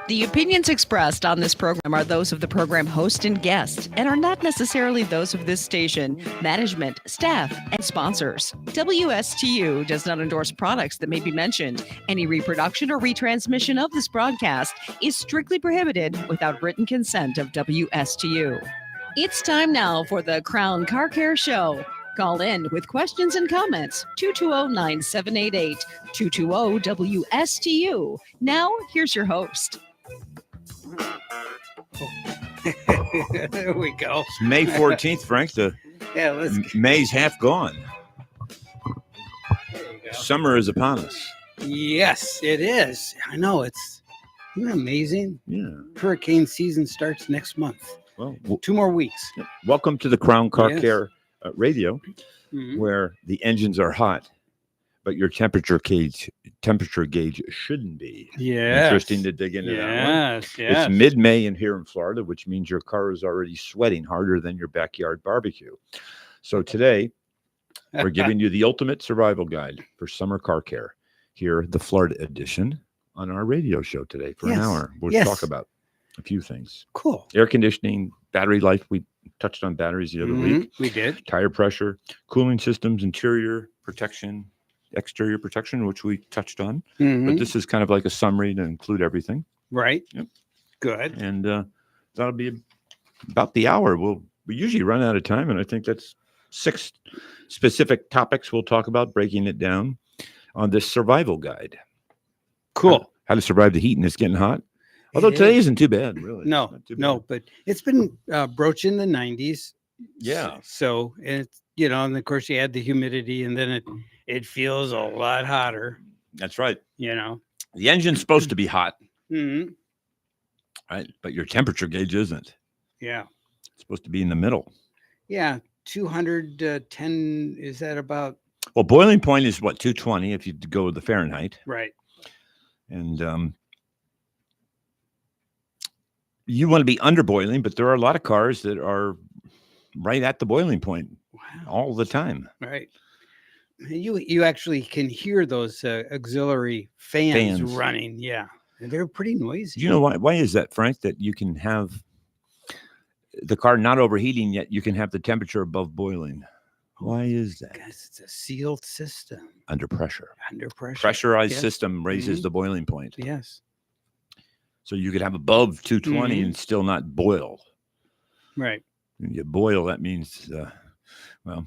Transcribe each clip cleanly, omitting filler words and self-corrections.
The opinions expressed on this program are those of the program host and guest and are not necessarily those of this station, management, staff, and sponsors. WSTU does not endorse products that may be mentioned. Any reproduction or retransmission of this broadcast is strictly prohibited without written consent of WSTU. It's time now for the Crown Car Care Show. Call in with questions and comments, 220-9788, 220-WSTU. Now, here's your host. There we go. It's May 14th, Frank. May's half gone. There you go. Summer is upon us. Yes, it is. I know. Isn't it amazing? Yeah. Hurricane season starts next month. Well, 2 more weeks. welcome to the Crown Car Yes. Care Radio, where the engines are hot, but your temperature gauge shouldn't be. Yeah. Interesting to dig into that one. Yes. It's mid-May in here in Florida, which means your car is already sweating harder than your backyard barbecue. So today, we're giving you the ultimate survival guide for summer car care. Here, the Florida edition on our radio show today for an hour. We'll talk about a few things. Cool. Air conditioning, battery life. We touched on batteries the other week. We did. Tire pressure, cooling systems, interior protection, exterior protection, which we touched on. But this is kind of like a summary to include everything. Right. Yep. Good. And that'll be about the hour. We usually run out of time, and I think that's 6 specific topics we'll talk about, breaking it down on this survival guide. Cool. How to survive the heat and it's getting hot. Although today isn't too bad, really. No, but it's been broached in the 90s. Yeah. So it's, and of course you add the humidity and then it feels a lot hotter, That's right. The engine's supposed to be hot, Mm-hmm. right? But your temperature gauge isn't. Yeah. It's supposed to be in the middle. Yeah. 210, is that about? Well, boiling point is what, 220 if you go with the Fahrenheit. Right. And you want to be under boiling, but there are a lot of cars that are right at the boiling point all the time. Right. You actually can hear those auxiliary fans running. Yeah. And they're pretty noisy. Do you know why? Why is that, Frank? That you can have the car not overheating, yet you can have the temperature above boiling. Why is that? Because it's a sealed system. Under pressure. Under pressure. Pressurized system raises the boiling point. Yes. So you could have above 220 and still not boil. Right. When you boil, that means, the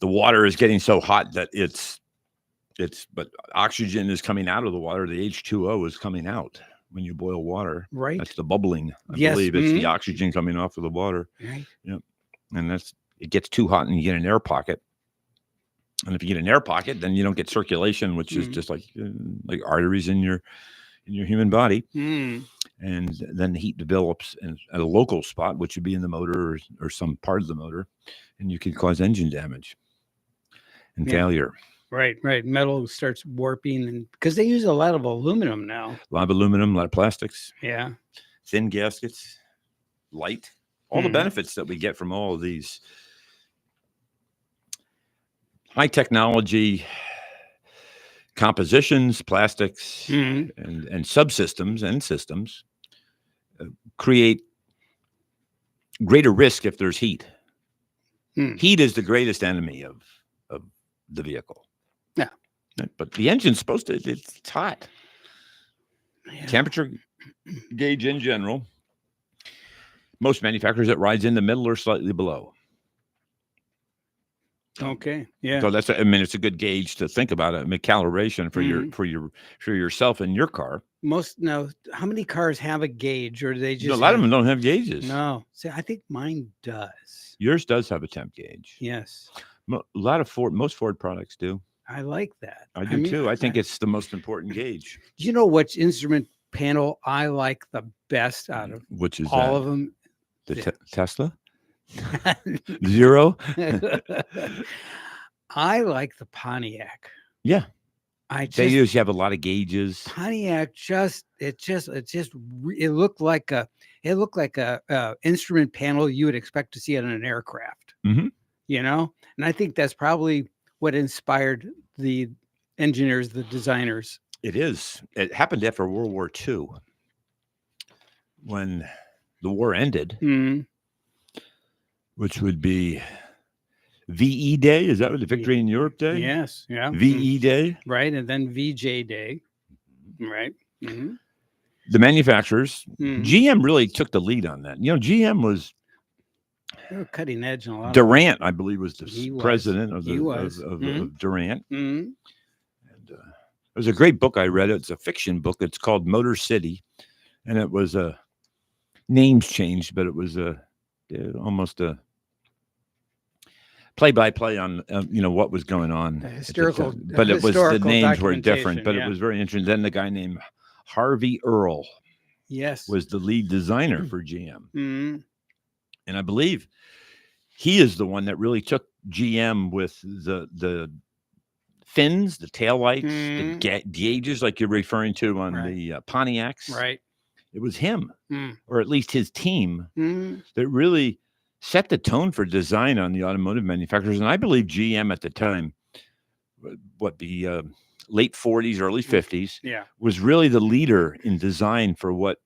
water is getting so hot that but oxygen is coming out of the water. The H2O is coming out when you boil water. Right. That's the bubbling. I believe it's the oxygen coming off of the water. Right. Yep. And it gets too hot and you get an air pocket. And if you get an air pocket, then you don't get circulation, which is just like arteries in your human body. And then the heat develops at a local spot, which would be in the motor or some part of the motor, and you can cause engine damage and failure. Right. Metal starts warping, and because they use a lot of aluminum now. A lot of aluminum, a lot of plastics. Yeah. Thin gaskets, light, all the benefits that we get from all of these high technology compositions, plastics, and subsystems and systems create greater risk if there's heat. Heat is the greatest enemy of the vehicle. Yeah. But the engine's supposed to, it's hot. Yeah. Temperature gauge in general, most manufacturers, it rides in the middle or slightly below. Okay. Yeah. So it's a good gauge to think about it. Calibration for yourself and your car. How many cars have a gauge, or do they just? A lot of them don't have gauges. No. See, I think mine does. Yours does have a temp gauge. Yes. Most Ford products do. I like that. I do too. I think it's the most important gauge. Do you know which instrument panel I like the best out of? Which is all of them? The Tesla. Zero. I like the Pontiac. Yeah. They usually have a lot of gauges. Pontiac it looked like a instrument panel you would expect to see on an aircraft. And I think that's probably what inspired the engineers, the designers It is. It happened after World War II, when the war ended, which would be VE Day. Is that what the Victory in Europe Day? Yes. Yeah. VE Day. Right. And then VJ Day. Right. Mm-hmm. The manufacturers, GM really took the lead on that. You know, GM was they were cutting edge in a lot. Durant, I believe, was the president of Durant. Mm-hmm. And it was a great book I read. It's a fiction book. It's called Motor City, and it was names changed, but it was almost a play-by-play on what was going on. Historical, but it was the names were different. But it was very interesting. Then the guy named Harvey Earl, was the lead designer for GM, and I believe he is the one that really took GM with the fins, the taillights, the gauges, like you're referring to on the Pontiacs. Right. It was him, or at least his team, that really set the tone for design on the automotive manufacturers. And I believe GM at the time, the late 40s, early 50s, was really the leader in design for what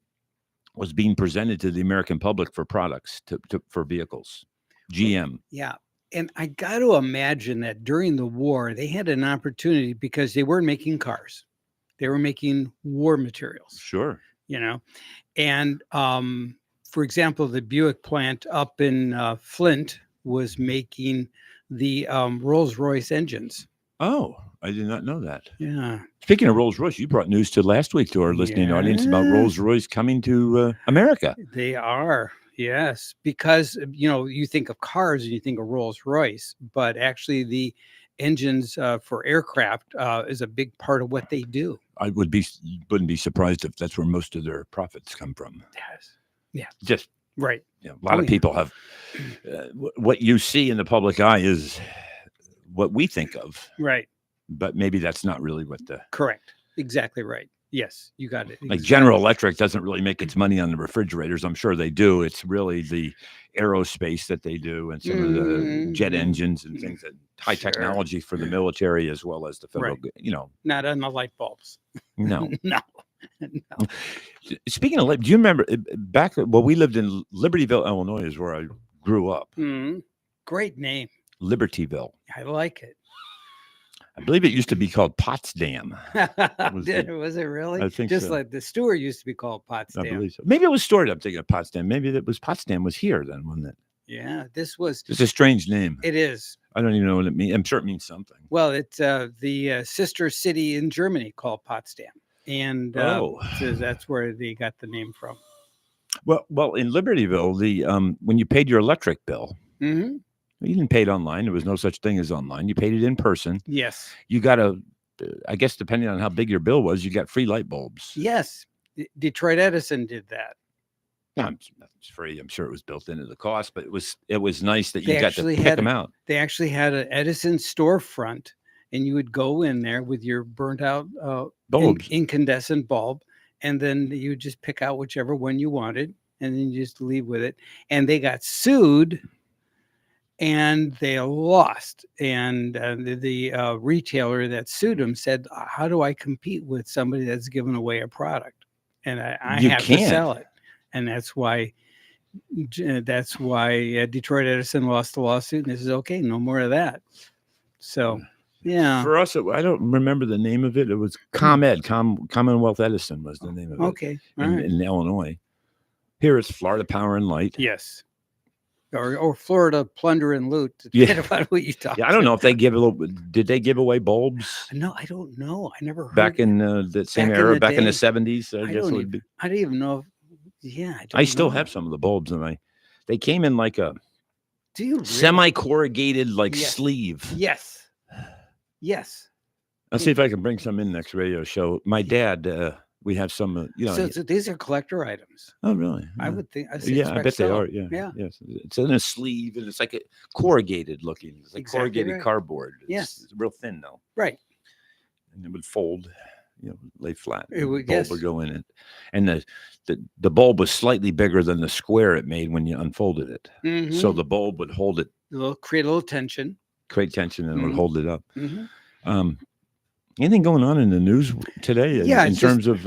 was being presented to the American public for products, for vehicles. GM. Yeah. And I got to imagine that during the war, they had an opportunity because they weren't making cars. They were making war materials. Sure. And for example, the Buick plant up in Flint was making the Rolls-Royce engines. Oh, I did not know that. Yeah. Speaking of Rolls-Royce, you brought news to last week to our listening audience about Rolls-Royce coming to America. They are. Yes, because, you think of cars and you think of Rolls-Royce, but actually the engines for aircraft is a big part of what they do. I wouldn't be surprised if that's where most of their profits come from. Yes. Yeah. Just right. A lot of people have what you see in the public eye is what we think of. Right. But maybe that's not really what the correct. Exactly right. Yes, you got it. Like General Electric doesn't really make its money on the refrigerators. I'm sure they do. It's really the aerospace that they do and some of the jet engines and things that high technology for the military as well as the federal, Not on the light bulbs. No. No. Speaking of, do you remember back? Well, we lived in Libertyville, Illinois, is where I grew up. Great name, Libertyville. I like it. I believe it used to be called Potsdam. Was it really? I think just so. Like the Stewart used to be called Potsdam. I believe so. Maybe it was Stewart. I'm thinking of Potsdam. Maybe it was Potsdam was here then, wasn't it? Yeah, this was. It's a strange name. It is. I don't even know what it means. I'm sure it means something. Well, it's the sister city in Germany called Potsdam. And so that's where they got the name from. Well, in Libertyville, the when you paid your electric bill, you didn't pay it online. There was no such thing as online. You paid it in person. Yes. You got I guess depending on how big your bill was, you got free light bulbs. Yes. Detroit Edison did that. Yeah, it's free. I'm sure it was built into the cost, but it was nice that you got to pick them out. They actually had an Edison storefront. And you would go in there with your burnt out bulbs, incandescent bulb, and then you just pick out whichever one you wanted, and then you just leave with it. And they got sued, and they lost. And the retailer that sued them said, "How do I compete with somebody that's giving away a product? And I have to sell it." And that's why Detroit Edison lost the lawsuit. And they said, "Okay, no more of that." So. Yeah. For us, I don't remember the name of it. It was ComEd. Commonwealth Edison was the name of it. Okay. In Illinois. Here it's Florida Power and Light. Yes. Or Florida Plunder and Loot. About what you talk. Yeah, I don't know if they did they give away bulbs? No, I don't know. I never heard. Back in the same era, back in the 70s, I guess it would be. I don't even know. I still have some of the bulbs, and they came in like a really? semi-corrugated sleeve. Yes. Yes. I'll see if I can bring some in next radio show. My dad, we have some, So these are collector items. Oh, really? I would think. I bet they are. Yeah. Yes. It's in a sleeve, and it's like a corrugated looking. It's like corrugated cardboard. It's real thin, though. Right. And it would fold, lay flat. It would, bulb would go in it. And the bulb was slightly bigger than the square it made when you unfolded it. So the bulb would hold it. Create a little tension. Create tension and would hold it up. Anything going on in the news today in terms of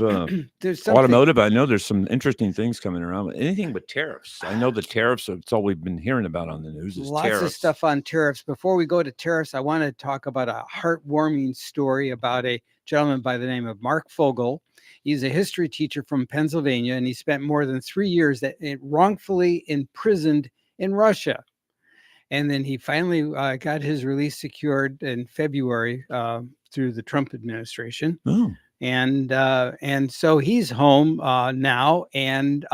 automotive? I know there's some interesting things coming around. Anything but tariffs. I know the tariffs, it's all we've been hearing about on the news is lots of stuff on tariffs. Before we go to tariffs, I want to talk about a heartwarming story about a gentleman by the name of Mark Fogel. He's a history teacher from Pennsylvania, and he spent more than 3 years wrongfully imprisoned in Russia. And then he finally got his release secured in February through the Trump administration. Oh. And so he's home now. And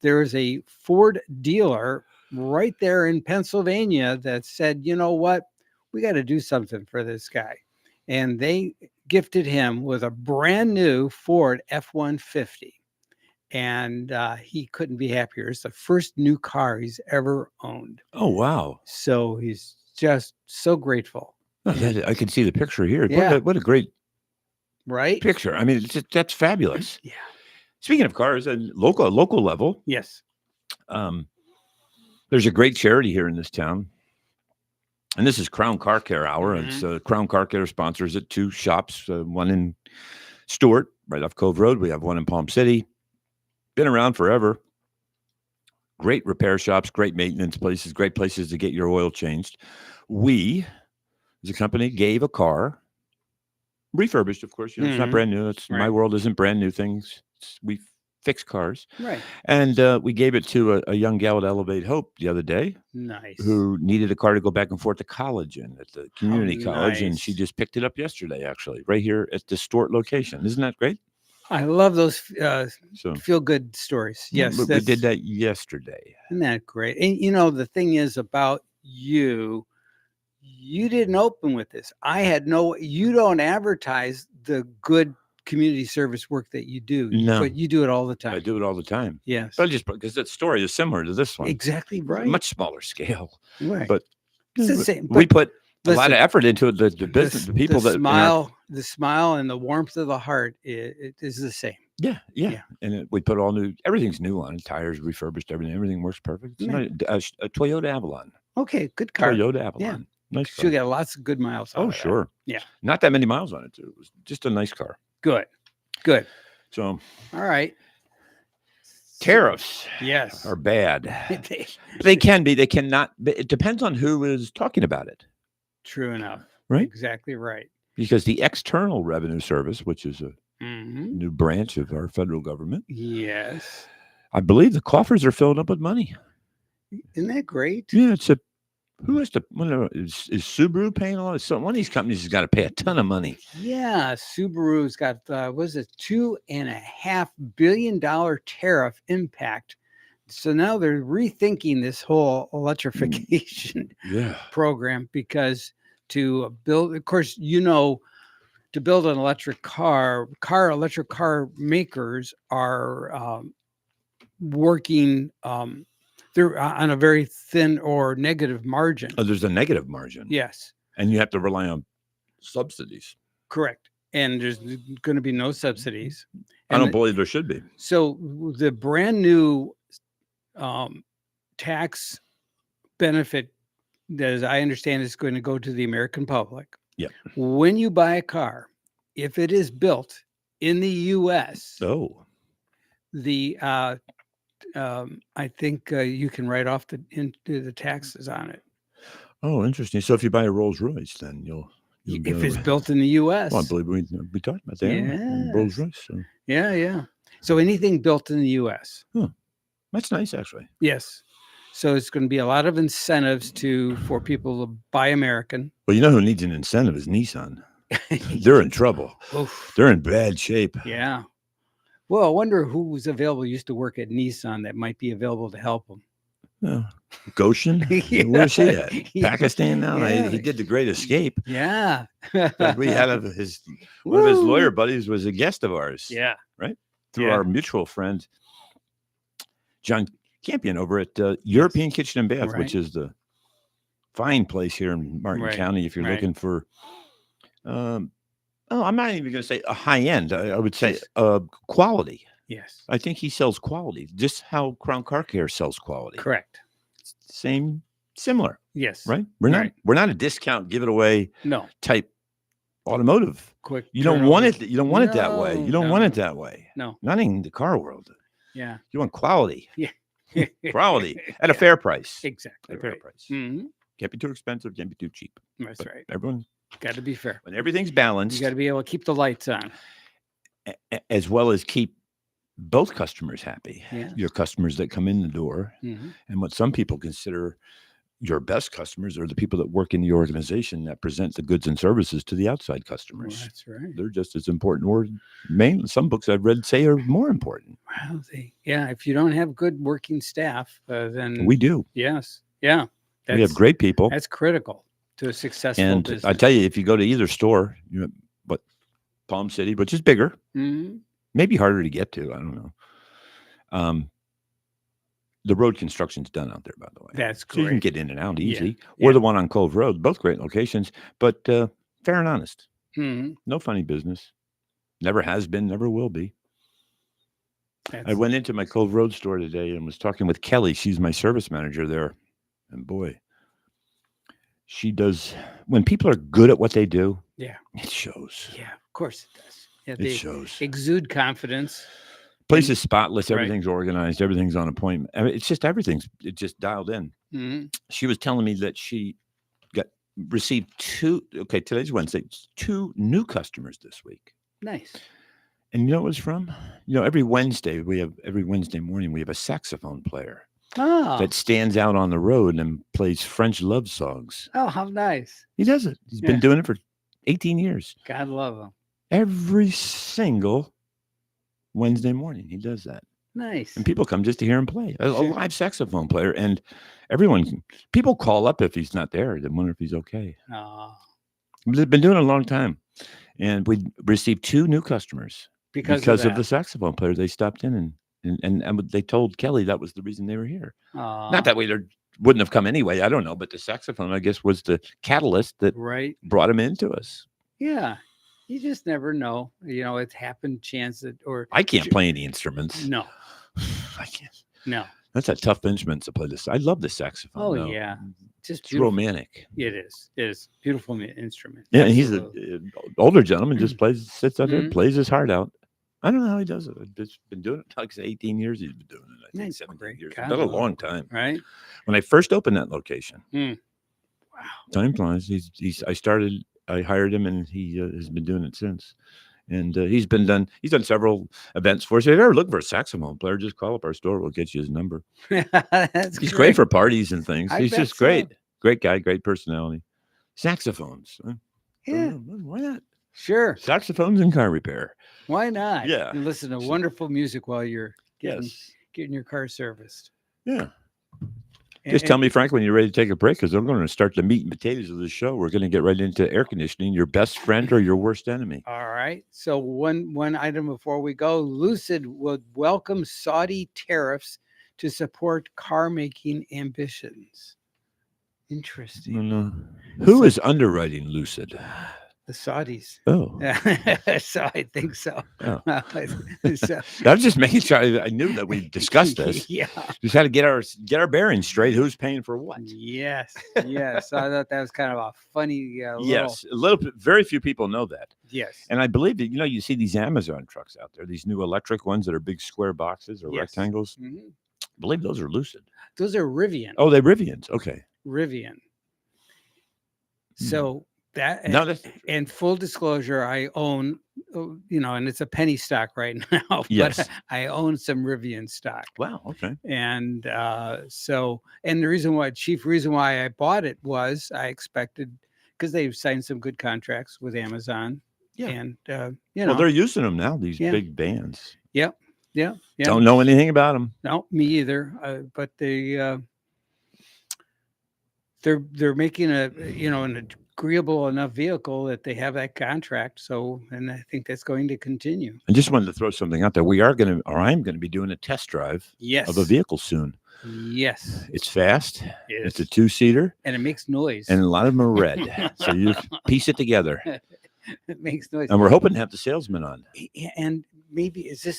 there is a Ford dealer right there in Pennsylvania that said, you know what, we got to do something for this guy. And they gifted him with a brand new Ford F-150. And he couldn't be happier. It's the first new car he's ever owned. Oh, wow. So he's just so grateful. Oh, I can see the picture here. Yeah. What a great picture. I mean, that's fabulous. Yeah. Speaking of cars, local level. Yes. There's a great charity here in this town. And this is Crown Car Care Hour. Mm-hmm. And so Crown Car Care sponsors it. 2 shops, one in Stewart, right off Cove Road. We have one in Palm City. Been around forever. Great repair shops, great maintenance places, great places to get your oil changed. We, as a company, gave a car, refurbished, of course. It's not brand new. It's My World isn't brand new things. We fix cars. Right. And we gave it to a young gal at Elevate Hope the other day. Nice. Who needed a car to go back and forth to college in at the community college. And she just picked it up yesterday, actually, right here at the Stewart location. Isn't that great? I love those feel-good stories. Yes. We did that yesterday. Isn't that great? And, the thing is about you didn't open with this. You don't advertise the good community service work that you do. No. But you do it all the time. I do it all the time. Yes. But just because that story is similar to this one. Exactly right. Much smaller scale. Right. But it's the same. We put a lot of effort into it. The business, the people the smile and the warmth of the heart it is the same. Yeah. And we put everything's new on it. Tires refurbished, everything works perfect. It's a Toyota Avalon. Okay, good car. Toyota Avalon. Yeah. Nice car. She'll get lots of good miles. Oh, sure. Yeah. Not that many miles on it too. It was just a nice car. Good. So, all right. Tariffs, yes, are bad. They can be. They cannot. It depends on who is talking about it. True enough. Right. Exactly right. Because the External Revenue Service, which is a new branch of our federal government, yes, I believe the coffers are filled up with money. Isn't that great? Yeah, who has to? Is Subaru paying a lot? One of these companies has got to pay a ton of money. Yeah, Subaru's got was it $2.5 billion tariff impact. So now they're rethinking this whole electrification program because to build, of course, to build an electric electric car makers are working. They're on a very thin or negative margin. Oh, there's a negative margin. Yes. And you have to rely on subsidies. Correct. And there's going to be no subsidies. I don't believe there should be. So the brand new tax benefit, that as I understand, is going to go to the American public. Yeah. When you buy a car, if it is built in the U.S., I think you can write off the taxes on it. Oh, interesting. So if you buy a Rolls Royce, then you'll if it's built in the U.S. Well, I believe we talked about that. Yes. Rolls Royce. So. Yeah. So anything built in the U.S. That's nice, actually. Yes. So it's going to be a lot of incentives for people to buy American. Well, who needs an incentive is Nissan. They're in trouble. Oof. They're in bad shape. Yeah. Well, I wonder who was available, used to work at Nissan that might be available to help them. Goshen? Where's he at? Pakistan now? Yeah. He did the Great Escape. Yeah. We had one of his lawyer buddies was a guest of ours. Yeah. Right? Through our mutual friend, John Campion over at European Kitchen and Bath, which is the fine place here in Martin County. If you're looking for, I'm not even going to say a high end. I would say quality. Yes. I think he sells quality, just how Crown Car Care sells quality. Correct. Similar. Yes. Right. We're not a discount, give it away. No. Type automotive. Quick. You don't want turnover. it. You don't want it that way. You don't want it that way. No. Not in the car world. Yeah. You want quality. Yeah. Quality at a fair price. Exactly. At a fair Right. price. Mm-hmm. Can't be too expensive. Can't be too cheap. That's right. Everyone. Got to be fair. When everything's balanced. You got to be able to keep the lights on. As well as keep both customers happy. Yeah. Your customers that come in the door. Mm-hmm. And what some people consider your best customers are the people that work in the organization that present the goods and services to the outside customers. Well, that's right. They're just as important, or mainly some books I've read say are more important. Well, if you don't have good working staff, then We do. Yes. Yeah. We have great people. That's critical to a successful And business. I tell you, if you go to either store, Palm City, which is bigger, maybe harder to get to. I don't know. The road construction's done out there, by the way. That's great. So you can get in and out easy. Yeah. Or the one on Cove Road, both great locations, but fair and honest. Mm-hmm. No funny business. Never has been, never will be. I went into my Cove Road store today and was talking with Kelly. She's my service manager there. And boy, she does, when people are good at what they do, it shows. Yeah, of course it does. Yeah, it shows. Exude confidence. Place is spotless. Everything's organized. Everything's on appointment. I mean, it's just it's just dialed in. Mm-hmm. She was telling me that she received today's Wednesday, 2 new customers this week. Nice. And you know what it was from? Every Wednesday morning, we have a saxophone player that stands out on the road and plays French love songs. Oh, how nice. He does it. He's been doing it for 18 years. God love him. Every single Wednesday morning, he does that. Nice. And people come just to hear him play. A live saxophone player. And people call up if he's not there. They wonder if he's okay. Oh. They've been doing it a long time. And we received 2 new customers because of the saxophone player. They stopped in and they told Kelly that was the reason they were here. Not that way they wouldn't have come anyway. I don't know. But the saxophone, I guess, was the catalyst that brought him into us. Yeah. You just never know. It's happened, chance it, or I can't play any instruments. No, I can't. No, that's a tough instrument to play. This, I love the saxophone. Oh though. Yeah, it's romantic. It is. It is beautiful instrument. Yeah, and he's an older gentleman. Just sits out there, plays his heart out. I don't know how he does it. I've just been doing it like 18 years. He's been doing it. I think 17 years. It's been a long time. Right. When I first opened that location, wow, time flies. I hired him, and he has been doing it since. And he's done several events for us. If you ever look for a saxophone player, just call up our store. We'll get you his number. He's great for parties and things. He's just great. Great guy, great personality. Saxophones. Yeah. Why not? Sure. Saxophones and car repair. Why not? Yeah. You listen to wonderful music while you're getting your car serviced. Yeah. Just tell me, Frank, when you're ready to take a break, because we're going to start the meat and potatoes of the show. We're going to get right into air conditioning, your best friend or your worst enemy. All right. So one item before we go, Lucid would welcome Saudi tariffs to support car making ambitions. Interesting. No. Who is underwriting Lucid? The Saudis. Oh. So I think so. Oh. So. I was just making sure I knew that we discussed this. Yeah. Just had to get our bearings straight. Who's paying for what? Yes. Yes. So I thought that was kind of a funny yes. A little bit. Very few people know that. Yes. And I believe that, you see these Amazon trucks out there, these new electric ones that are big square boxes or rectangles. Mm-hmm. I believe those are Lucid. Those are Rivian. Oh, they're Rivians. Okay. Rivian. So that and full disclosure, I own, and it's a penny stock right now. Yes. But I own some Rivian stock. Wow. Okay. And the chief reason why I bought it was I expected, because they've signed some good contracts with Amazon. Yeah. And well, they're using them now. These big vans. Yep. Yeah. Yeah. Don't know anything about them. No, me either. But they're making an agreeable enough vehicle that they have that contract. So, and I think that's going to continue. I just wanted to throw something out there. I'm going to be doing a test drive of a vehicle soon. Yes. It's fast. It's a 2-seater. And it makes noise. And a lot of them are red. So you piece it together. It makes noise. And we're hoping to have the salesman on. And maybe, so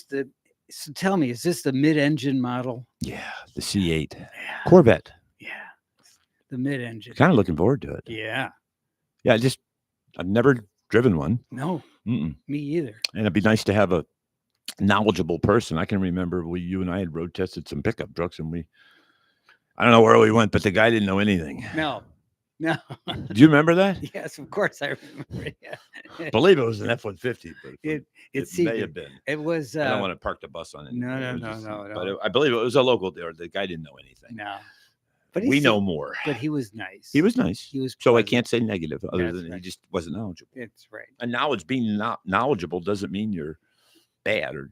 tell me, is this the mid-engine model? Yeah, the C8. Yeah. Corvette. Yeah, the mid-engine. Kind of looking forward to it. Yeah. Yeah, I've never driven one. No, me either. And it'd be nice to have a knowledgeable person. I can remember you and I had road tested some pickup trucks, and I don't know where we went, but the guy didn't know anything. No. Do you remember that? Yes, of course I remember. Yeah. I believe it was an F-150, but it may have been. It was. I don't want to park the bus on it. No. But I believe it was a local there. The guy didn't know anything. No. But we know more. But he was nice. He was nice. He was. So I can't say negative other than right. he just wasn't knowledgeable. That's right. And being not knowledgeable doesn't mean you're bad, or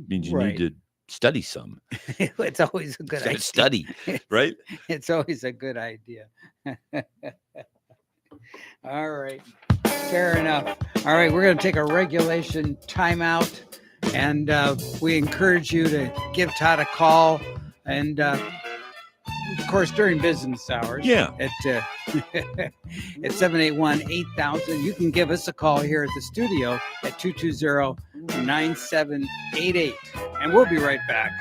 means you need to study some. It's always a good idea. Study, right? It's always a good idea. All right. Fair enough. All right. We're going to take a regulation timeout, and we encourage you to give Todd a call, and of course during business hours. Yeah. At 781-8000. You can give us a call here at the studio at 220-9788, and we'll be right back.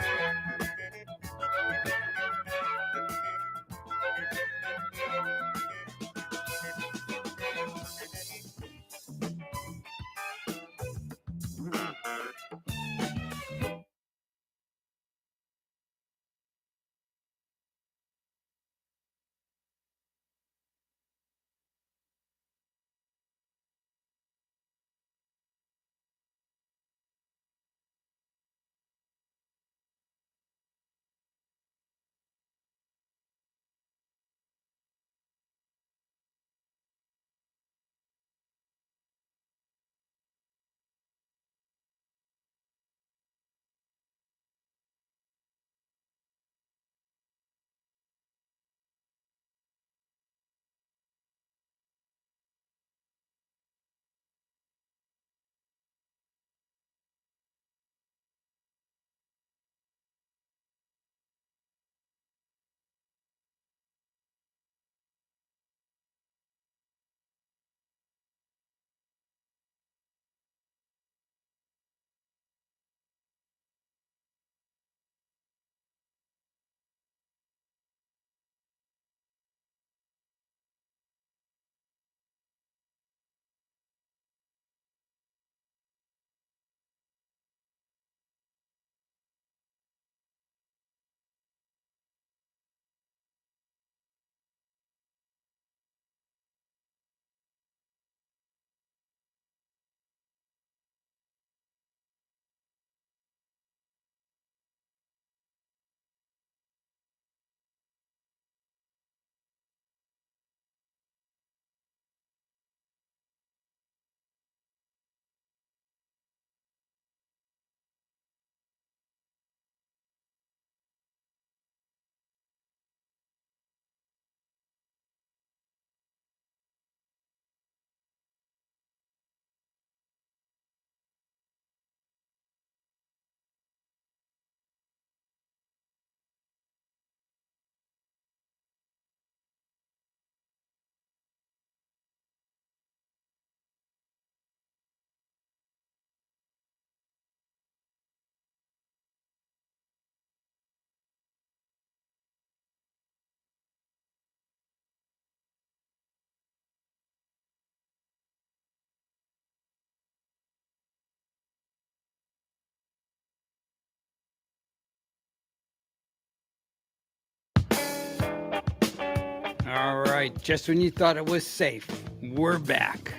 All right. Just when you thought it was safe, we're back.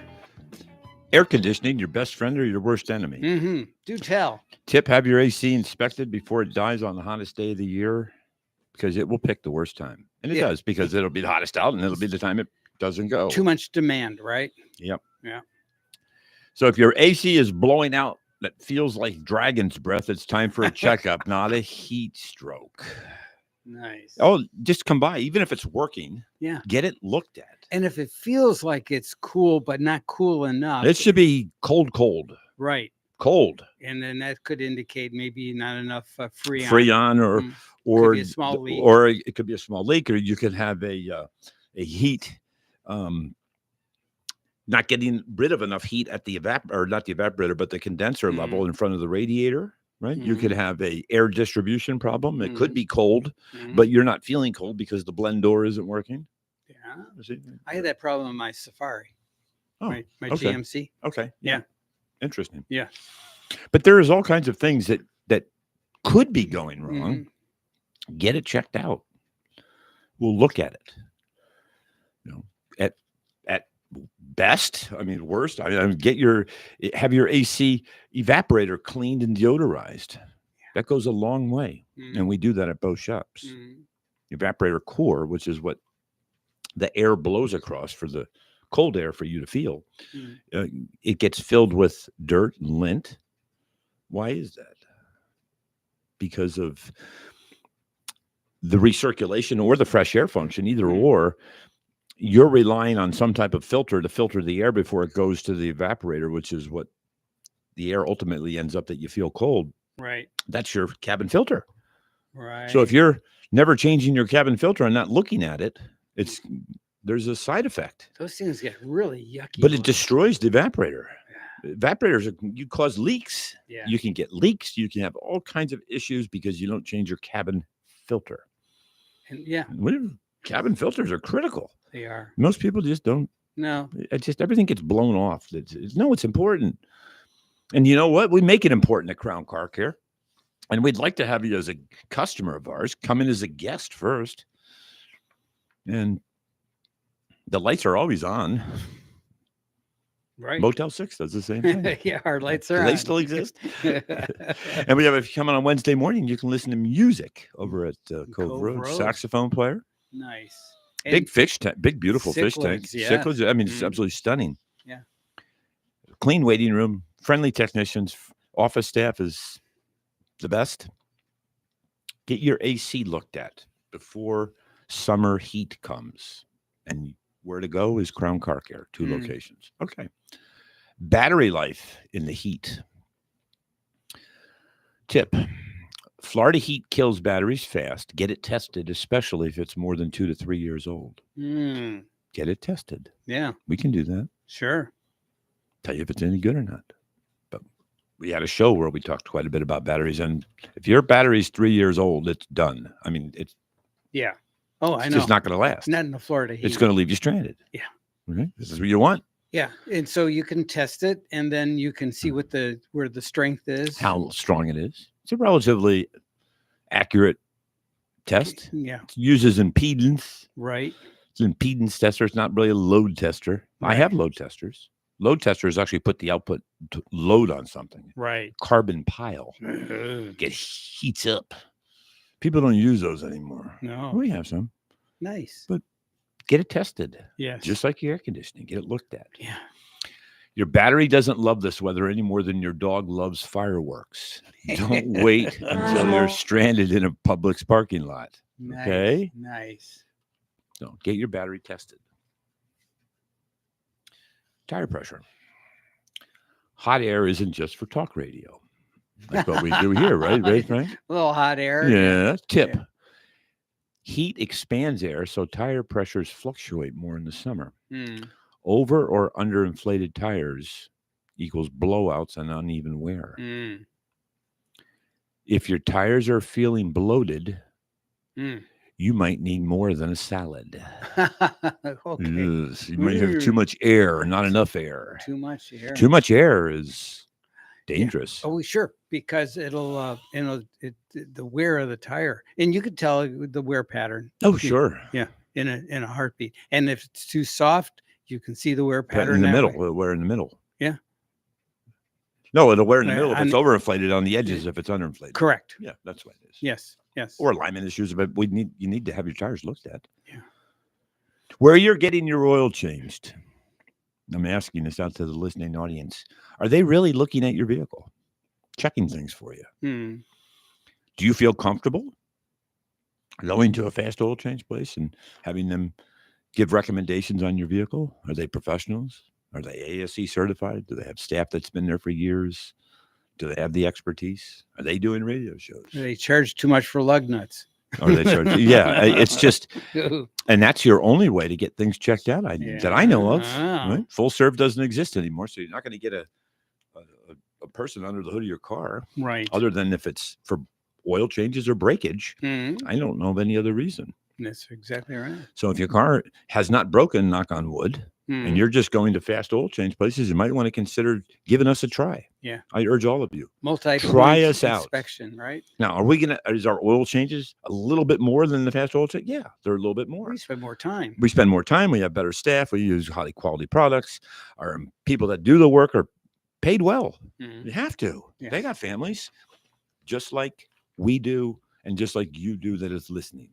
Air conditioning, your best friend or your worst enemy? Mm-hmm. Do tell. Tip, have your AC inspected before it dies on the hottest day of the year, because it will pick the worst time. And it does, because it'll be the hottest out, and it'll be the time it doesn't go. Too much demand, right? Yep. Yeah. So if your AC is blowing out that feels like dragon's breath, it's time for a checkup, not a heat stroke. Nice. Oh, just come by, even if it's working. Yeah. Get it looked at. And if it feels like it's cool, but not cool enough. It should be cold. Right. Cold. And then that could indicate maybe not enough freon. Freon or could be a small leak. Or it could be a small leak, or you could have a heat, not getting rid of enough heat at the not the evaporator, but the condenser level in front of the radiator. Right. You could have a air distribution problem. It could be cold, but you're not feeling cold because the blend door isn't working. Yeah. I had that problem in my Safari. Oh, my okay. GMC. Okay. Yeah. Interesting. Yeah. But there's all kinds of things that could be going wrong. Mm-hmm. Get it checked out. We'll look at it. At best, worst, have your AC evaporator cleaned and deodorized. Yeah. That goes a long way. Mm-hmm. And we do that at both shops. Mm-hmm. Evaporator core, which is what the air blows across for the cold air for you to feel. Mm-hmm. It gets filled with dirt and lint. Why is that? Because of the recirculation or the fresh air function, either mm-hmm. or. You're relying on some type of filter to filter the air before it goes to the evaporator, which is what the air ultimately ends up that you feel cold. Right. That's your cabin filter. Right. So if you're never changing your cabin filter and not looking at it, there's a side effect. Those things get really yucky. But it destroys the evaporator. Yeah. Evaporators, you cause leaks. Yeah. You can get leaks. You can have all kinds of issues because you don't change your cabin filter. And yeah. Cabin filters are critical. They are. Most people just don't. No. Everything gets blown off. It's important. And you know what? We make it important at Crown Car Care. And we'd like to have you as a customer of ours. Come in as a guest first. And the lights are always on. Right. Motel 6 does the same thing. Yeah, our lights are on. They still exist. And we have, if you come on Wednesday morning, you can listen to music over at Cove Road. Saxophone player. Nice. And big fish tank, big beautiful fish tank. Yeah. Cichlids, it's absolutely stunning. Yeah. Clean waiting room, friendly technicians, office staff is the best. Get your AC looked at before summer heat comes. And where to go is Crown Car Care, 2 locations. Okay. Battery life in the heat. Tip. Florida heat kills batteries fast. Get it tested, especially if it's more than 2 to 3 years old. Get it tested. Yeah. We can do that. Sure. Tell you if it's any good or not. But we had a show where we talked quite a bit about batteries. And if your battery's 3 years old, it's done. It's yeah. Oh, I know. It's just not going to last. Not in the Florida heat. It's going to leave you stranded. Yeah. Okay. This is what you want. Yeah. And so you can test it and then you can see where the strength is. How strong it is. It's a relatively accurate test. Yeah. It uses impedance. Right. It's an impedance tester. It's not really a load tester. Right. I have load testers. Load testers actually put the output to load on something. Right. Carbon pile. It heats up. People don't use those anymore. No. We have some. Nice. But get it tested. Yes. Just like your air conditioning. Get it looked at. Yeah. Your battery doesn't love this weather any more than your dog loves fireworks. Don't wait until you're stranded in a Publix parking lot. Nice, okay? Nice. So get your battery tested. Tire pressure. Hot air isn't just for talk radio. That's what we do here, right? Right, Frank? A little hot air. Yeah. Tip. Yeah. Heat expands air, so tire pressures fluctuate more in the summer. Over or underinflated tires equals blowouts and uneven wear. If your tires are feeling bloated, you might need more than a salad. Okay. You might have too much air, not enough air. Too much air. Too much air is dangerous. Yeah. Oh, sure, because it'll the wear of the tire, and you could tell the wear pattern. Oh, sure. Yeah, in a heartbeat. And if it's too soft, you can see the wear pattern in the middle. It'll wear in the middle. Yeah. No, it'll wear in the middle if it's overinflated, on the edges if it's underinflated. Correct. Yeah, that's what it is. Yes. Yes. Or alignment issues, but you need to have your tires looked at. Yeah. Where you're getting your oil changed, I'm asking this out to the listening audience. Are they really looking at your vehicle, checking things for you? Do you feel comfortable going to a fast oil change place and having them give recommendations on your vehicle? Are they professionals? Are they ASE certified? Do they have staff that's been there for years? Do they have the expertise? Are they doing radio shows? Do they charge too much for lug nuts? Or they charge? Yeah, it's just, and that's your only way to get things checked out that I know of. Right? Full serve doesn't exist anymore, so you're not going to get a person under the hood of your car, right? Other than if it's for oil changes or breakage. I don't know of any other reason. That's exactly right. So if your car has not broken, knock on wood, and you're just going to fast oil change places, you might want to consider giving us a try. Yeah. I urge all of you. Try us out. Inspection, right? Now, is our oil changes a little bit more than the fast oil change? Yeah, they're a little bit more. We spend more time. We have better staff. We use high quality products. Our people that do the work are paid well. You have to. Yeah. They got families just like we do and just like you do that is listening.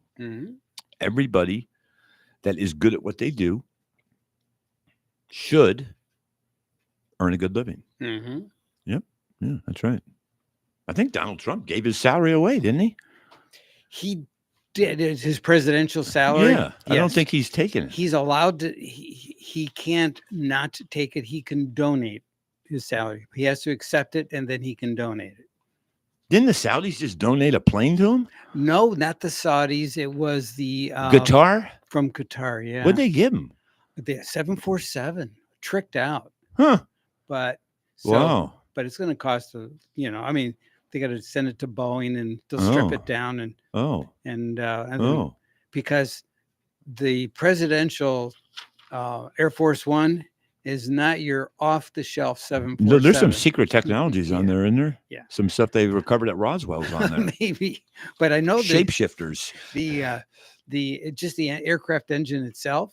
Everybody that is good at what they do should earn a good living. Yep. Yeah, that's right. I think Donald Trump gave his salary away, didn't he? He did. His presidential salary. Yeah. Yes. I don't think he's taken it. He's allowed to. He can't not take it. He can donate his salary. He has to accept it, and then he can donate it. Didn't the Saudis just donate a plane to him? No, not the Saudis. It was the Qatar? From Qatar, yeah. What'd they give him? The 747. Tricked out. Huh. But wow. But it's going to cost I mean, they got to send it to Boeing and they'll strip it down and because the presidential Air Force One is not your off-the-shelf 747. No, there's some secret technologies on there, isn't there? Yeah. Some stuff they recovered at Roswell's on there. Maybe. But I know shapeshifters. The aircraft engine itself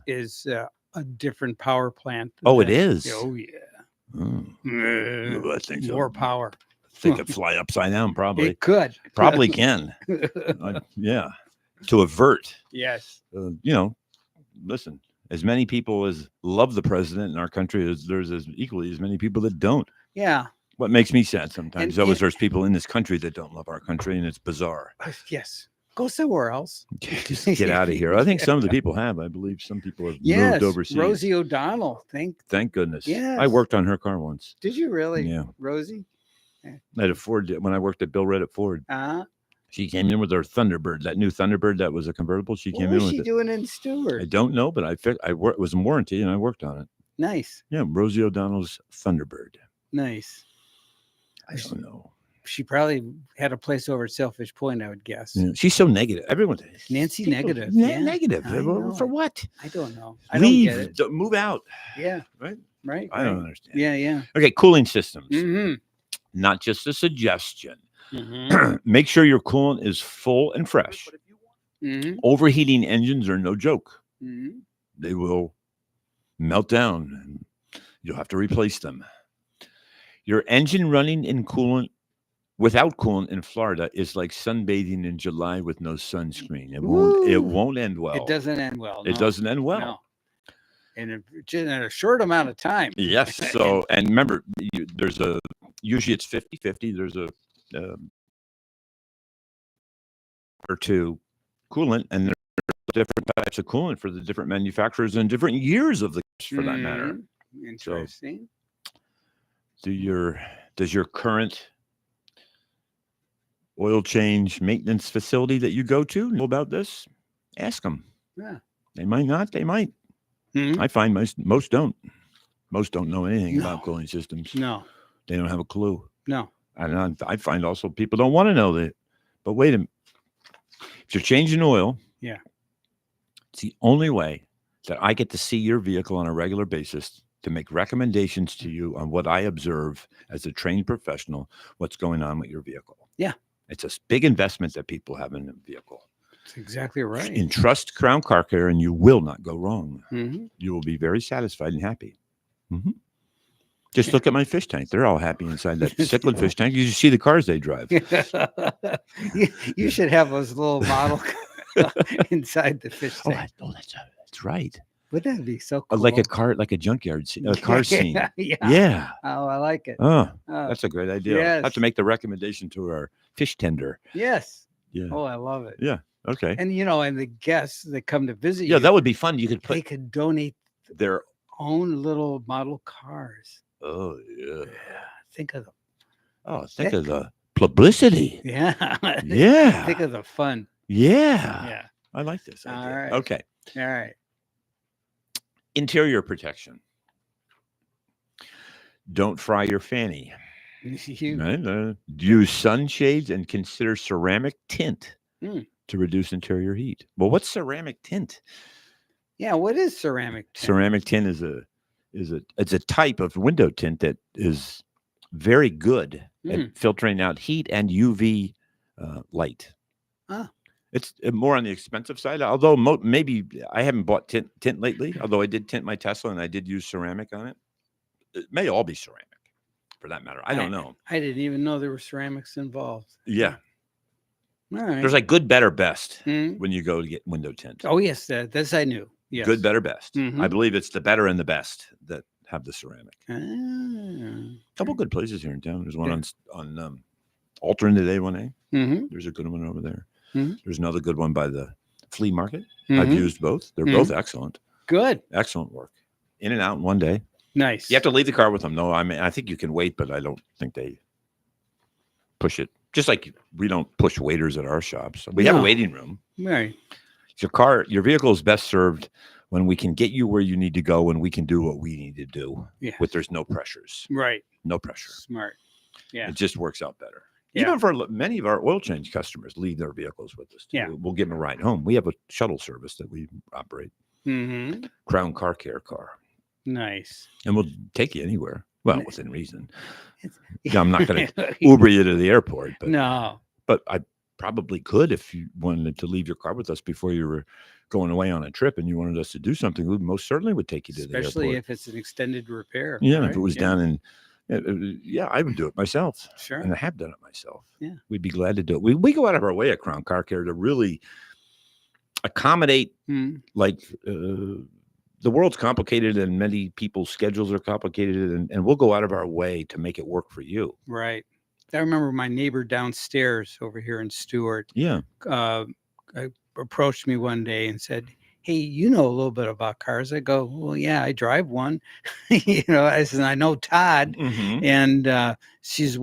is a different power plant. It is. Oh yeah. I think more power. I think it fly upside down. Probably it could. Probably can. Yeah. To avert. Yes. Listen. As many people as love the president in our country as there's equally as many people that don't. Yeah. What makes me sad sometimes there's people in this country that don't love our country, and it's bizarre. Yes. Go somewhere else. Just get out of here. I think some of the people have. I believe some people have moved overseas. Rosie O'Donnell. Thank goodness. Yeah. I worked on her car once. Did you really? Yeah. Rosie? At Ford, when I worked at Bill Red at Ford. She came in with her Thunderbird, that new Thunderbird that was a convertible. She came in with it. What was she doing in Stewart? I don't know, but it was in warranty, and I worked on it. Nice. Yeah, Rosie O'Donnell's Thunderbird. Nice. I don't know. She probably had a place over at Selfish Point, I would guess. Yeah, she's so negative. Everyone. Nancy negative. Negative. For what? I don't know. Leave. Don't get it. Move out. Yeah. Right. I don't understand. Yeah. Okay, cooling systems. Not just a suggestion. Make sure your coolant is full and fresh. Overheating engines are no joke. They will melt down and you'll have to replace them. Your engine running in coolant without coolant in Florida is like sunbathing in July with no sunscreen. It won't end well. It doesn't end well. No. It doesn't end well. No. In a short amount of time. Yes. So, and remember, usually it's 50-50. There's a or two coolant, and there's different types of coolant for the different manufacturers and different years of the for that matter. Interesting. So, does your current oil change maintenance facility that you go to know about this? Ask them. Yeah. They might not. They might. I find most don't. Most don't know anything about cooling systems. No. They don't have a clue. No. And I find also people don't want to know that. But wait a minute. If you're changing oil, it's the only way that I get to see your vehicle on a regular basis to make recommendations to you on what I observe as a trained professional, what's going on with your vehicle. Yeah. It's a big investment that people have in a vehicle. That's exactly right. Entrust Crown Car Care and you will not go wrong. You will be very satisfied and happy. Just look at my fish tank. They're all happy inside that cichlid fish tank. You should see the cars they drive. You should have those little model inside the fish tank. That's right. Wouldn't that be so cool? Like a junkyard scene, a car scene. Yeah. Oh, I like it. Oh, that's a great idea. Yes. I have to make the recommendation to our fish tender. Yes. Yeah. Oh, I love it. Yeah. Okay. And and the guests that come to visit you. Yeah, that would be fun. They could donate their own little model cars. Oh yeah. Think of the publicity. Yeah. Yeah. Think of the fun. Yeah. Yeah. I like this idea. All right. Okay. All right. Interior protection. Don't fry your fanny. Use sunshades and consider ceramic tint to reduce interior heat. Well, what's ceramic tint? Yeah, what is ceramic tint? Ceramic tint it's a type of window tint that is very good at filtering out heat and UV light. It's more on the expensive side, although maybe I haven't bought tint lately, although I did tint my Tesla and I did use ceramic on it. It may all be ceramic for that matter. I don't know. I didn't even know there were ceramics involved. Yeah. All right. There's like good, better, best when you go to get window tint. Oh, yes. That's I knew. Yes. Good, better, best. I believe it's the better and the best that have the ceramic. Couple good places here in town. There's one on Alter today, 1A. There's a good one over there. There's another good one by the flea market. I've used both. They're both excellent. Good. Excellent work. In and out in one day. Nice. You have to leave the car with them, though. I mean, I think you can wait, but I don't think they push it. Just like we don't push waiters at our shops. We have a waiting room. Right. Your vehicle is best served when we can get you where you need to go and we can do what we need to do. Yeah. There's no pressures. Right. No pressure. Smart. Yeah. It just works out better. Yeah. Even for many of our oil change customers leave their vehicles with us. Yeah. We'll give them a ride home. We have a shuttle service that we operate. Crown Car Care car. Nice. And we'll take you anywhere. Well, within reason. I'm not going to Uber you to the airport. But, no. But I probably could if you wanted to leave your car with us before you were going away on a trip and you wanted us to do something. We most certainly would take you to the airport. Especially if it's an extended repair. Yeah, right? If it was down in... I would do it myself. Sure. And I have done it myself. Yeah. We'd be glad to do it. We go out of our way at Crown Car Care to really accommodate the world's complicated and many people's schedules are complicated and we'll go out of our way to make it work for you. Right. I remember my neighbor downstairs over here in Stewart. Yeah. Approached me one day and said, "Hey, you know a little bit about cars." I go, "Well, yeah, I drive one." I said, "I know Todd." And she's,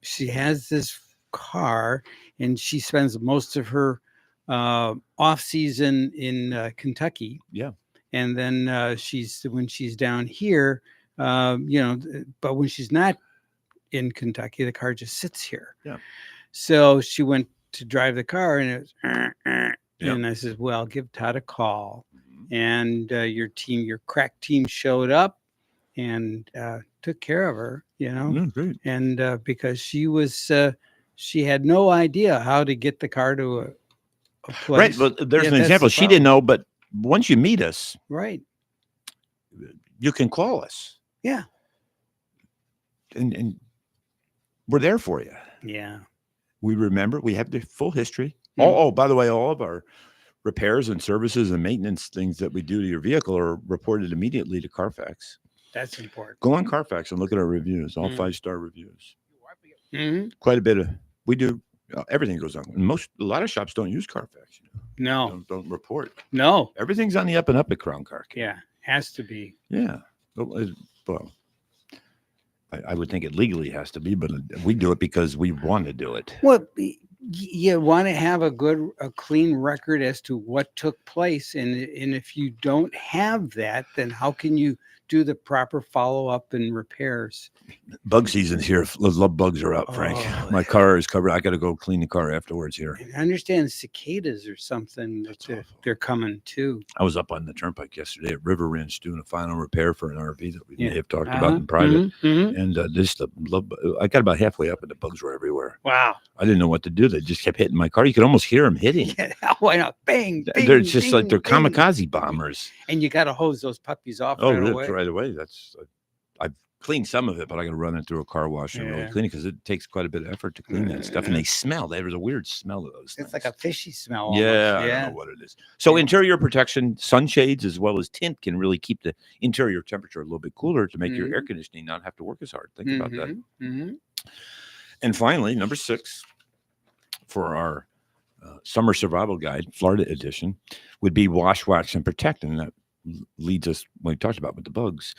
she has this car and she spends most of her off season in Kentucky. Yeah. And then when she's down here, but when she's not in Kentucky, the car just sits here. Yeah. So she went to drive the car and it was, and I said, "Well, give Todd a call." And your crack team showed up and took care of her, Great. and because she had no idea how to get the car to a place. Right. Well, there's an example. She didn't know, but once you meet us, right, you can call us. Yeah. And we're there for you. Yeah. We remember. We have the full history. Oh, by the way, all of our repairs and services and maintenance things that we do to your vehicle are reported immediately to Carfax. That's important. Go on Carfax and look at our reviews, all 5-star reviews. Quite a bit of, we do, everything goes on. A lot of shops don't use Carfax. No. Don't report. No. Everything's on the up and up at Crown Car Care. Yeah. Has to be. Yeah. Well, I would think it legally has to be, but we do it because we want to do it. Well, you want to have a clean record as to what took place. And if you don't have that, then how can you do the proper follow-up and repairs? Bug season's here. Love bugs are up, Frank. My car is covered. I got to go clean the car afterwards here. I understand cicadas or something that they're coming too. I was up on the turnpike yesterday at River Ranch doing a final repair for an RV that we may have talked about in private. And I got about halfway up and the bugs were everywhere. Wow. I didn't know what to do. They just kept hitting my car. You could almost hear them hitting. Why not? Bang, bang. They're just like they're kamikaze bombers. And you got to hose those puppies off right away. I've cleaned some of it, but I got to run it through a car wash and really clean it because it takes quite a bit of effort to clean that stuff. And they smell. There's a weird smell of those things. It's like a fishy smell. Yeah, I don't know what it is. So interior protection, sunshades as well as tint can really keep the interior temperature a little bit cooler to make your air conditioning not have to work as hard. Think about that. And finally, number 6 for our summer survival guide, Florida edition, would be wash, wax, and protect. And that leads us when we talked about with the bugs.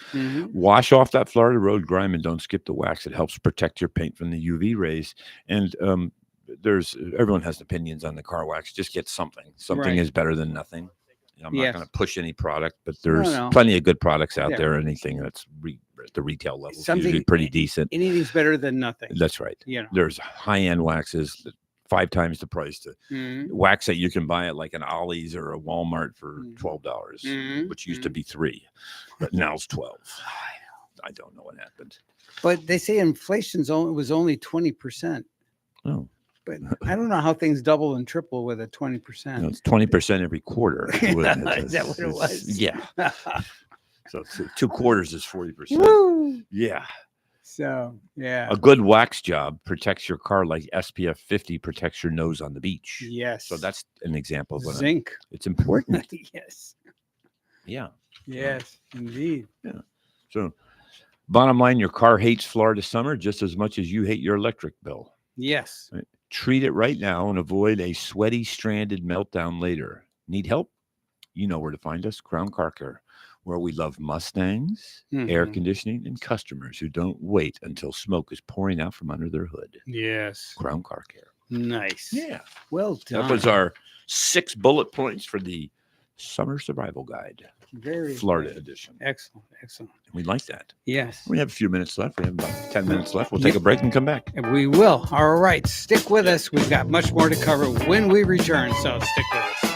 Wash off that Florida road grime and don't skip the wax. It helps protect your paint from the UV rays. And everyone has opinions on the car wax. Just get something. Something is better than nothing. I'm not going to push any product, but there's plenty of good products out there. Anything that's at the retail level is usually pretty decent. Anything's better than nothing. That's right. There's high-end waxes that 5 times the price to wax that you can buy at like an Ollie's or a Walmart for $12, which used to be $3, but now it's $12. I don't know what happened. But they say inflation's was only 20%. Oh. But I don't know how things double and triple with a 20%. No, it's 20% every quarter. Is that what it was? Yeah. So 2 quarters is 40%. Woo! Yeah. So, yeah. A good wax job protects your car like SPF 50 protects your nose on the beach. Yes. So that's an example of zinc. It's important. Yes. Yeah. Yes, indeed. Yeah. So bottom line, your car hates Florida summer just as much as you hate your electric bill. Yes. Right? Treat it right now and avoid a sweaty, stranded meltdown later. Need help? You know where to find us. Crown Car Care, where we love Mustangs, air conditioning, and customers who don't wait until smoke is pouring out from under their hood. Yes. Crown Car Care. Nice. Yeah. Well done. That was our 6 bullet points for the Summer Survival Guide. Very Florida good. edition. Excellent. Excellent. We like that. Yes. We have a few minutes left. We have about 10 minutes left. We'll take a break and come back. And we will. All right. Stick with us. We've got much more to cover when we return. So stick with us.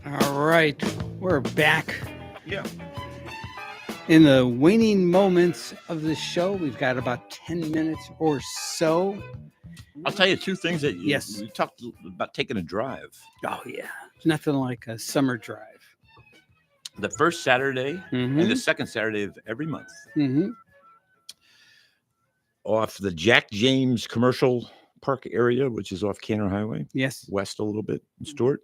All right, we're back. Yeah. In the waning moments of the show, we've got about 10 minutes or so. I'll tell you 2 things that Yes. we talked about taking a drive. Oh, yeah. Nothing like a summer drive. The first Saturday and the second Saturday of every month. Off the Jack James Commercial Park area, which is off Canner Highway. Yes. West a little bit in Stewart.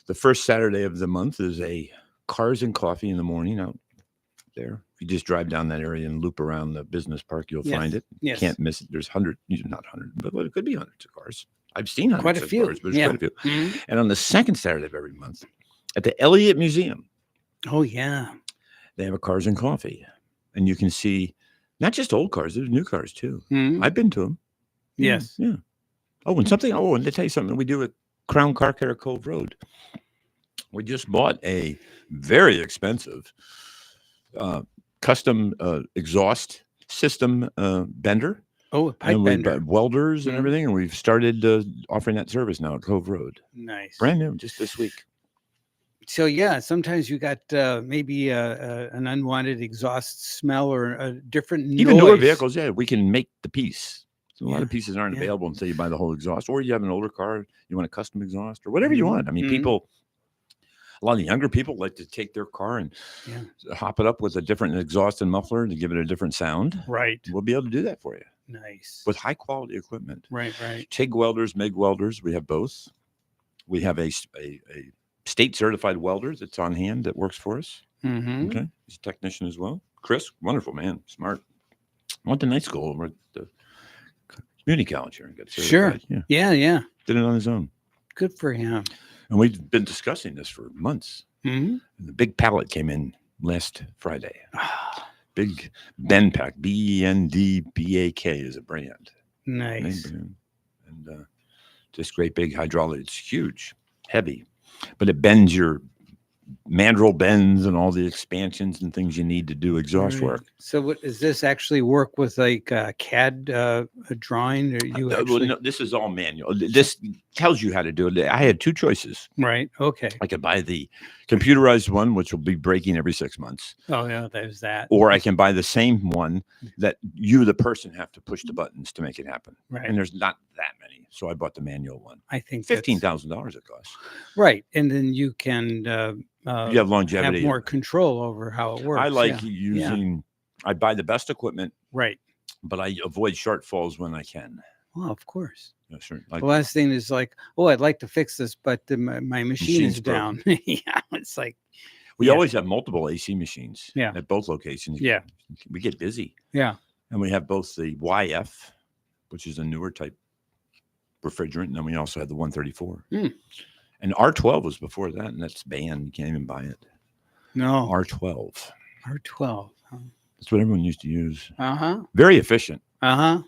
The first Saturday of the month is a Cars and Coffee in the morning out there. If you just drive down that area and loop around the business park, you'll find it. Yes. Can't miss it. There's not 100, but it could be hundreds of cars. I've seen hundreds Quite a of few. cars, but there's quite a few. And on the second Saturday of every month, at the Elliott Museum. Oh, yeah. They have a Cars and Coffee. And you can see not just old cars, there's new cars too. I've been to them. Yes. Yeah. Oh, and to tell you something we do at Crown Car Care Cove Road. We just bought a very expensive custom exhaust system bender. Oh, a pipe bender. Welders and everything. And we've started offering that service now at Cove Road. Nice. Brand new, just this week. So, yeah, sometimes you got maybe an unwanted exhaust smell or a different noise. Even newer vehicles, we can make the piece. So a lot of pieces aren't available until you buy the whole exhaust. Or you have an older car, you want a custom exhaust or whatever you want. I mean, a lot of younger people like to take their car and hop it up with a different exhaust and muffler to give it a different sound. Right. We'll be able to do that for you. Nice. With high quality equipment. Right. TIG welders, MIG welders, we have both. We have a state certified welder that's on hand that works for us. Okay. He's a technician as well. Chris, wonderful man, smart. Went to night school over at the community college here and got certified. Sure. Yeah. Did it on his own. Good for him. And we've been discussing this for months. And the big pallet came in last Friday. Big Bendpak, BENDBAK is a brand. Nice. And this great big hydraulic. It's huge, heavy, but it bends your mandrel bends and all the expansions and things you need to do exhaust work. So what does this actually work with, like CAD a drawing, or you actually? No, this is all manual. This tells you how to do it. I had two choices. Right. Okay. I could buy the computerized one, which will be breaking every 6 months. Oh yeah, there's that. Or I can buy the same one that you, the person, have to push the buttons to make it happen. Right. And there's not that many, so I bought the manual one. I think $15,000 it costs. Right, and then you can you have longevity, have more control over how it works. I like using. I buy the best equipment, right, but I avoid shortfalls when I can. Well, of course. Yeah, sure. The last thing is like, oh, I'd like to fix this, but my machine is down. Yeah, it's like we always have multiple AC machines. Yeah. At both locations. Yeah, we get busy. Yeah, and we have both the YF, which is a newer type refrigerant, and then we also have the 134. And R12 was before that, and that's banned. You can't even buy it. No. R12. R12. Huh? That's what everyone used to use. Very efficient. But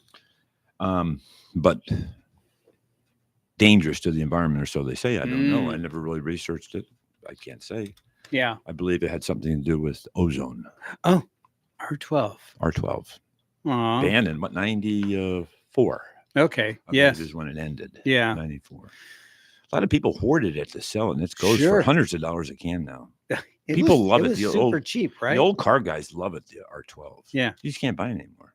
dangerous to the environment, or so they say. I don't know. I never really researched it. I can't say. Yeah. I believe it had something to do with ozone. Oh, R12. R12. Banned in what, 94? Okay. Yes. Is when it ended. Yeah. 94. A lot of people hoarded it to sell it, and it goes for hundreds of dollars a can now. People love it. Was super cheap, right? The old car guys love it, the R12. Yeah. You just can't buy it anymore.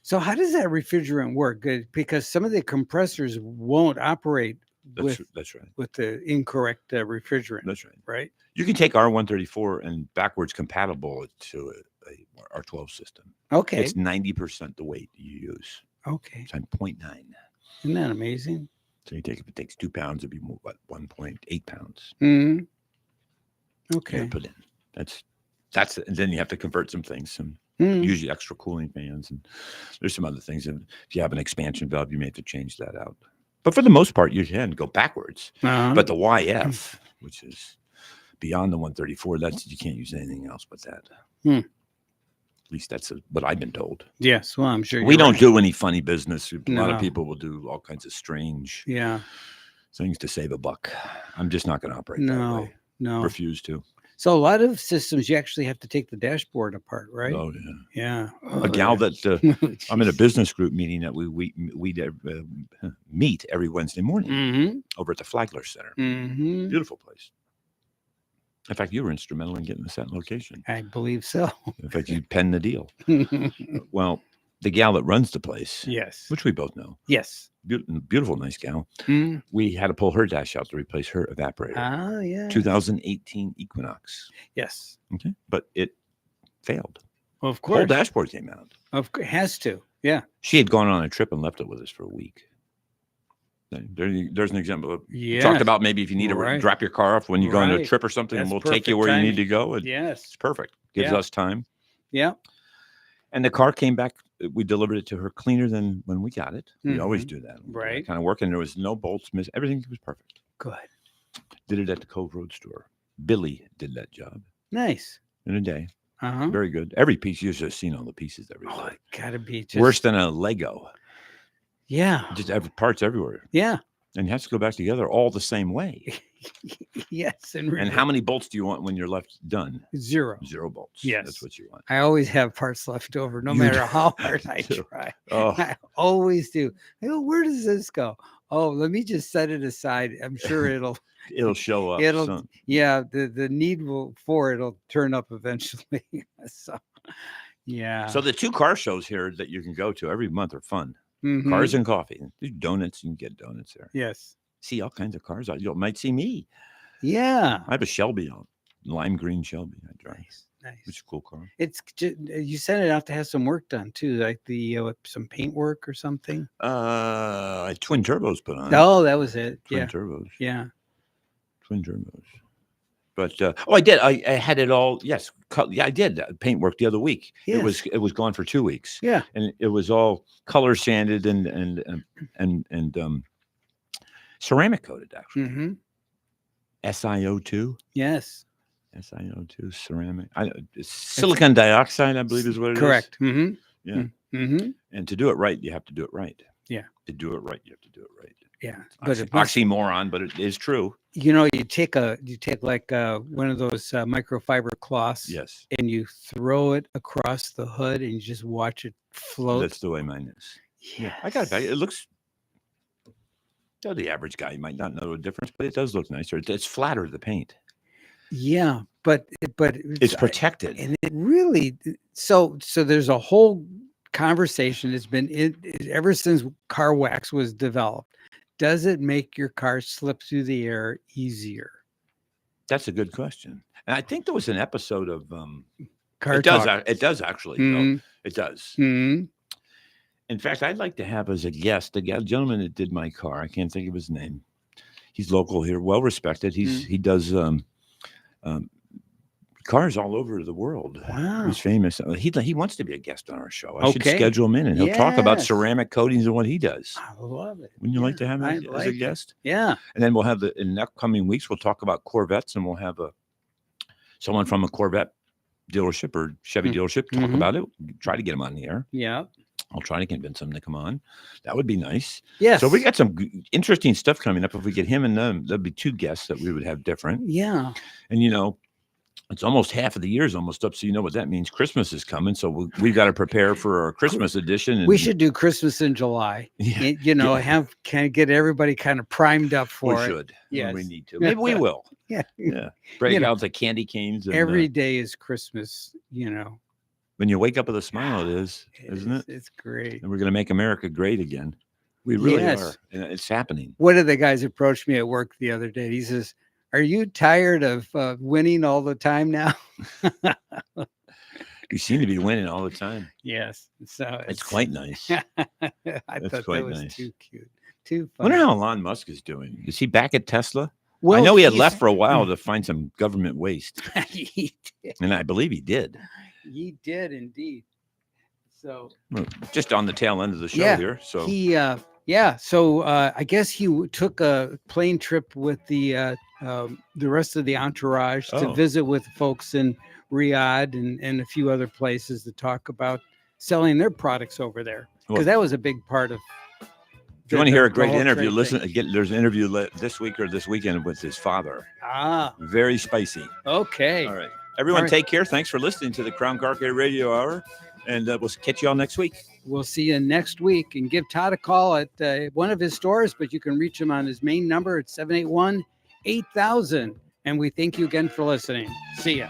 So how does that refrigerant work? Because some of the compressors won't operate that's right. with the incorrect refrigerant. That's right. Right. You can take R134 and backwards compatible it to a R12 system. Okay. It's 90% the weight you use. Okay. It's on 0.9. Isn't that amazing? So if it takes 2 pounds, it'd be more, what, 1.8 pounds. Okay. Put in. That's it. And then you have to convert some things, usually extra cooling fans, and there's some other things. And if you have an expansion valve, you may have to change that out. But for the most part, you can go backwards. But the YF, which is beyond the 134, you can't use anything else but that. At least that's what I've been told. Yes, well, I'm sure we don't do any funny business. A lot of No. people will do all kinds of strange things to save a buck. I'm just not going to operate that way. No. Refuse to. So a lot of systems, you actually have to take the dashboard apart, right? Oh yeah. Yeah. A gal that I'm in a business group meeting that we meet every Wednesday morning over at the Flagler Center. Beautiful place. In fact, you were instrumental in getting us that location. I believe so. In fact, you penned the deal. Well, the gal that runs the place, Yes. which we both know, Yes. beautiful, nice gal. We had to pull her dash out to replace her evaporator. Ah, yeah. 2018 Equinox. Yes. Okay, but it failed. Well, of The whole course. dashboard came out. It has to. Yeah. She had gone on a trip and left it with us for a week. There's an example. Yeah. Talked about maybe if you need to drop your car off when you go on a trip or something, and we'll take you where you need to go. And it's perfect. Gives us time. Yeah. And the car came back. We delivered it to her cleaner than when we got it. We always do that. Right. Kind of working. There was no bolts missing. Everything was perfect. Good. Did it at the Cove Road store. Billy did that job Nice. in a day. Very good. Every piece, you've just seen all the pieces every day. Oh, it gotta be just Worse than a Lego. Yeah. Just parts everywhere. Yeah. And it has to go back together all the same way. Yes. And how many bolts do you want when you're left done? 0. 0 bolts. Yes. That's what you want. I always have parts left over, no You matter do. how hard I too. try. Oh. I always do. I go, where does this go? Oh, let me just set it aside. I'm sure it'll show up. the need for it'll turn up eventually. So yeah. So the 2 car shows here that you can go to every month are fun. Mhm. Cars and coffee. There's donuts. You can get donuts there. Yes. See all kinds of cars. You might see me. Yeah. I have a Shelby out. Lime green Shelby I drive. Nice. Which is a cool car. It's just, you sent it out to have some work done too, like some paint work or something. Twin turbos put on. Oh, that was it. Twin turbos. Yeah. Twin turbos. But I did. I had it all. Yes, I did paint work the other week. Yes. It was gone for 2 weeks. Yeah. And it was all color sanded and ceramic coated actually. SiO2. Yes. SiO2 ceramic. Silicon dioxide, I believe, is what it is. Correct. Yeah. And to do it right, you have to do it right. Yeah. To do it right, you have to do it right. Yeah. But oxymoron, but it is true. You take like one of those microfiber cloths. Yes. And you throw it across the hood and you just watch it float. That's the way mine is. Yes. Yeah. I got it back. It looks, the average guy might not know the difference, but it does look nicer. It's flatter, the paint. Yeah, but it's protected. And it really, so there's a whole conversation. It's been ever since car wax was developed. Does it make your car slip through the air easier? That's a good question. And I think there was an episode of Car Talk. It does actually. Though. It does. Mm-hmm. In fact, I'd like to have as a guest a gentleman that did my car. I can't think of his name. He's local here, well respected. He does cars all over the world. Wow. He's famous. He wants to be a guest on our show. I should schedule him in, and he'll talk about ceramic coatings and what he does. I love it. Wouldn't you like to have him as a guest? Yeah. And then we'll have in the upcoming weeks, we'll talk about Corvettes, and we'll have someone from a Corvette dealership or Chevy dealership talk about it. Try to get him on the air. Yeah. I'll try to convince him to come on. That would be nice. Yes. So we got some interesting stuff coming up. If we get him and them, there'll be two guests that we would have different. Yeah. And it's almost half of the year's almost up. So you know what that means. Christmas is coming. So we've got to prepare for our Christmas edition. And we should do Christmas in July. Yeah. Get everybody kind of primed up for it. We should. Yes. We need to. Maybe we will. Yeah. Break out the candy canes. And, every day is Christmas, When you wake up with a smile, it is, isn't it? It's great. And we're going to make America great again. We really are. And it's happening. One of the guys approached me at work the other day. He says, "Are you tired of winning all the time now?" You seem to be winning all the time. Yes. So it's quite nice. I thought that was nice. Too cute. Too funny. I wonder how Elon Musk is doing. Is he back at Tesla? Well, I know he had left for a while to find some government waste. He did. And I believe he did. He did indeed. So just on the tail end of the show here. So So I guess he took a plane trip with the rest of the entourage to visit with folks in Riyadh and a few other places to talk about selling their products over there, because that was a big part of. If you want to hear a great interview, listen. Again, there's an interview this week or this weekend with his father. Very spicy. Okay. All right. Everyone, take care. Thanks for listening to the Crown Car Care Radio Hour, and we'll catch you all next week. We'll see you next week, and give Todd a call at one of his stores, but you can reach him on his main number at 781-8000. And we thank you again for listening. See ya.